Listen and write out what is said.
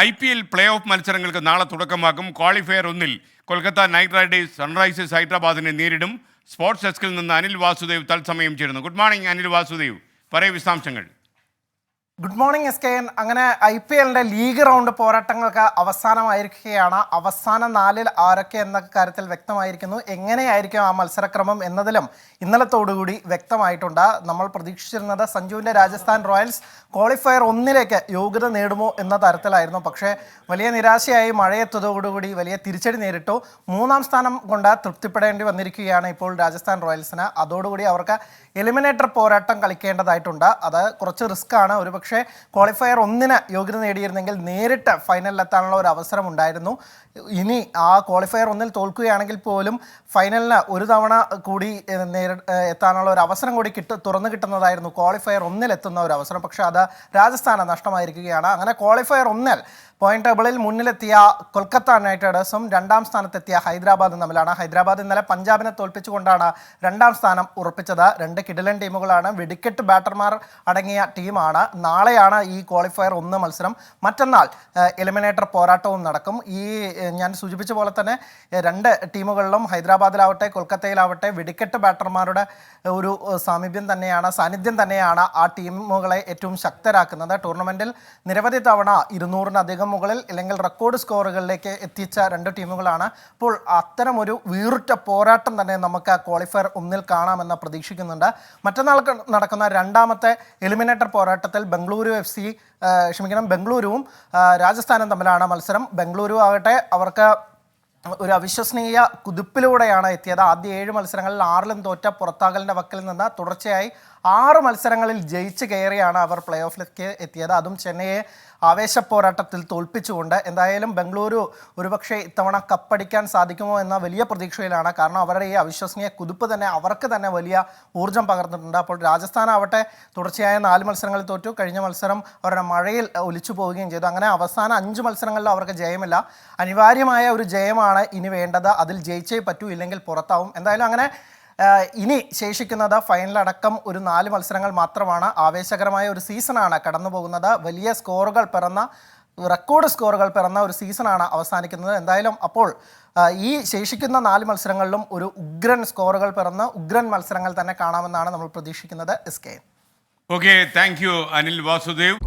IPL play off മത്സരങ്ങൾക്ക് നാളെ തുടക്കമാകും. ക്വാളിഫയർ 1-ൽ കൊൽക്കത്ത നൈറ്റ് റൈഡേഴ്സ് സൺറൈസേഴ്സ് ഹൈദരാബാദിനെ നേരിടും. സ്പോർട്സ് ഡെസ്കിൽ നിന്ന് അനിൽ വാസുദേവ് തത്സമയം ചേരുന്നു. ഗുഡ് മോർണിംഗ് അനിൽ വാസുദേവ്, പറയൂ വിശദാംശങ്ങൾ. Good morning SKN. അങ്ങനെ IPL ലീഗ് റൗണ്ട് പോരാട്ടങ്ങൾക്ക് അവസാനമായിരിക്കുകയാണ്. അവസാന 4-ൽ ആരൊക്കെ എന്ന കാര്യത്തിൽ വ്യക്തമായിരിക്കുന്നു. എങ്ങനെയായിരിക്കും ആ മത്സരക്രമം എന്നതിലും ഇന്നലത്തോടുകൂടി വ്യക്തമായിട്ടുണ്ട്. നമ്മൾ പ്രതീക്ഷിച്ചിരുന്നത് സഞ്ജുവിൻ്റെ രാജസ്ഥാൻ റോയൽസ് ക്വാളിഫയർ 1-ലേക്ക് യോഗ്യത നേടുമോ എന്ന തരത്തിലായിരുന്നു. പക്ഷേ വലിയ നിരാശയായി മഴയെത്തതോടുകൂടി വലിയ തിരിച്ചടി നേരിട്ടു. 3-ാം സ്ഥാനം കൊണ്ട് തൃപ്തിപ്പെടേണ്ടി വന്നിരിക്കുകയാണ് ഇപ്പോൾ രാജസ്ഥാൻ റോയൽസിന്. അതോടുകൂടി അവർക്ക് എലിമിനേറ്റർ പോരാട്ടം കളിക്കേണ്ടതായിട്ടുണ്ട്. അത് കുറച്ച് റിസ്ക്കാണ്. ഒരുപക്ഷെ ക്വാളിഫയർ 1-ന് യോഗ്യത നേടിയിരുന്നെങ്കിൽ നേരിട്ട് ഫൈനലിലെത്താനുള്ള ഒരു അവസരം ഉണ്ടായിരുന്നു. ഇനി ആ ക്വാളിഫയർ 1-ൽ തോൽക്കുകയാണെങ്കിൽ പോലും ഫൈനലിന് ഒരു തവണ കൂടി എത്താനുള്ള ഒരു അവസരം കൂടി തുറന്നു കിട്ടുന്നതായിരുന്നു ക്വാളിഫയർ 1-ൽ എത്തുന്ന ഒരു അവസരം. പക്ഷേ അത് രാജസ്ഥാന് നഷ്ടമായിരിക്കുകയാണ്. അങ്ങനെ ക്വാളിഫയർ 1-ൽ പോയിന്റ് ടേബിളിൽ മുന്നിലെത്തിയ കൊൽക്കത്ത നൈറ്റ് റൈഡേഴ്സും 2-ാം സ്ഥാനത്തെത്തിയ ഹൈദരാബാദും തമ്മിലാണ്. ഹൈദരാബാദ് ഇന്നലെ പഞ്ചാബിനെ തോൽപ്പിച്ചുകൊണ്ടാണ് 2-ാം സ്ഥാനം ഉറപ്പിച്ചത്. 2 കിടിലൻ ടീമുകളാണ്. വെടിക്കെട്ട് ബാറ്റർമാർ അടങ്ങിയ ടീമാണ്. നാളെയാണ് ഈ ക്വാളിഫയർ 1 മത്സരം. മറ്റന്നാൾ എലിമിനേറ്റർ പോരാട്ടവും നടക്കും. ഈ ഞാൻ സൂചിപ്പിച്ച പോലെ തന്നെ 2 ടീമുകളിലും ഹൈദരാബാദിലാവട്ടെ കൊൽക്കത്തയിലാവട്ടെ വെടിക്കെട്ട് ബാറ്റർമാരുടെ ഒരു സാന്നിധ്യം തന്നെയാണ് ആ ടീമുകളെ ഏറ്റവും ശക്തരാക്കുന്നത്. ടൂർണമെൻറ്റിൽ നിരവധി തവണ 200-നധികം മുകളിൽ അല്ലെങ്കിൽ റെക്കോർഡ് സ്കോറുകളിലേക്ക് എത്തിച്ച 2 ടീമുകളാണ്. അപ്പോൾ അത്തരമൊരു വീറുറ്റ പോരാട്ടം തന്നെ നമുക്ക് ക്വാളിഫയർ 1-ൽ കാണാമെന്ന് പ്രതീക്ഷിക്കുന്നുണ്ട്. മറ്റന്നാൾ നടക്കുന്ന 2-ാമത്തെ എലിമിനേറ്റർ പോരാട്ടത്തിൽ ബംഗളൂരുവും രാജസ്ഥാനും തമ്മിലാണ് മത്സരം. ബംഗളൂരു ആകട്ടെ അവർക്ക് ഒരു അവിശ്വസനീയ കുതിപ്പിലൂടെയാണ് എത്തിയത്. ആദ്യ 7 മത്സരങ്ങളിൽ 6-ലും തോറ്റ പുറത്താകലിൻ്റെ വക്കിൽ നിന്ന് തുടർച്ചയായി 6 മത്സരങ്ങളിൽ ജയിച്ച് കയറിയാണ് അവർ പ്ലേ ഓഫിലേക്ക് എത്തിയത്. അതും ചെന്നൈയെ ആവേശ പോരാട്ടത്തിൽ തോൽപ്പിച്ചുകൊണ്ട്. എന്തായാലും ബംഗളൂരു ഒരുപക്ഷെ ഇത്തവണ കപ്പടിക്കാൻ സാധിക്കുമോ എന്ന വലിയ പ്രതീക്ഷയിലാണ്. കാരണം അവരുടെ ഈ അവിശ്വസനീയ കുതിപ്പ് തന്നെ അവർക്ക് തന്നെ വലിയ ഊർജ്ജം പകർന്നിട്ടുണ്ട്. അപ്പോൾ രാജസ്ഥാൻ ആവട്ടെ തുടർച്ചയായ 4 മത്സരങ്ങളിൽ തോറ്റു. കഴിഞ്ഞ മത്സരം അവരുടെ മഴയിൽ ഒലിച്ചു പോവുകയും ചെയ്തു. അങ്ങനെ അവസാന 5 മത്സരങ്ങളിൽ അവർക്ക് ജയമില്ല. അനിവാര്യമായ ഒരു ജയമാണ് ഇനി വേണ്ടത്. അതിൽ ജയിച്ചേ പറ്റൂ, ഇല്ലെങ്കിൽ പുറത്താവും. എന്തായാലും അങ്ങനെ ഇനി ശേഷിക്കുന്നത് ഫൈനലടക്കം ഒരു 4 മത്സരങ്ങൾ മാത്രമാണ്. ആവേശകരമായ ഒരു സീസണാണ് കടന്നു പോകുന്നത്. വലിയ റെക്കോർഡ് സ്കോറുകൾ പിറന്ന ഒരു സീസണാണ് അവസാനിക്കുന്നത്. എന്തായാലും അപ്പോൾ ഈ ശേഷിക്കുന്ന 4 മത്സരങ്ങളിലും ഒരു ഉഗ്രൻ സ്കോറുകൾ പിറന്ന് ഉഗ്രൻ മത്സരങ്ങൾ തന്നെ കാണാമെന്നാണ് നമ്മൾ പ്രതീക്ഷിക്കുന്നത്. SK. Okay, thank you Anil Vasudev.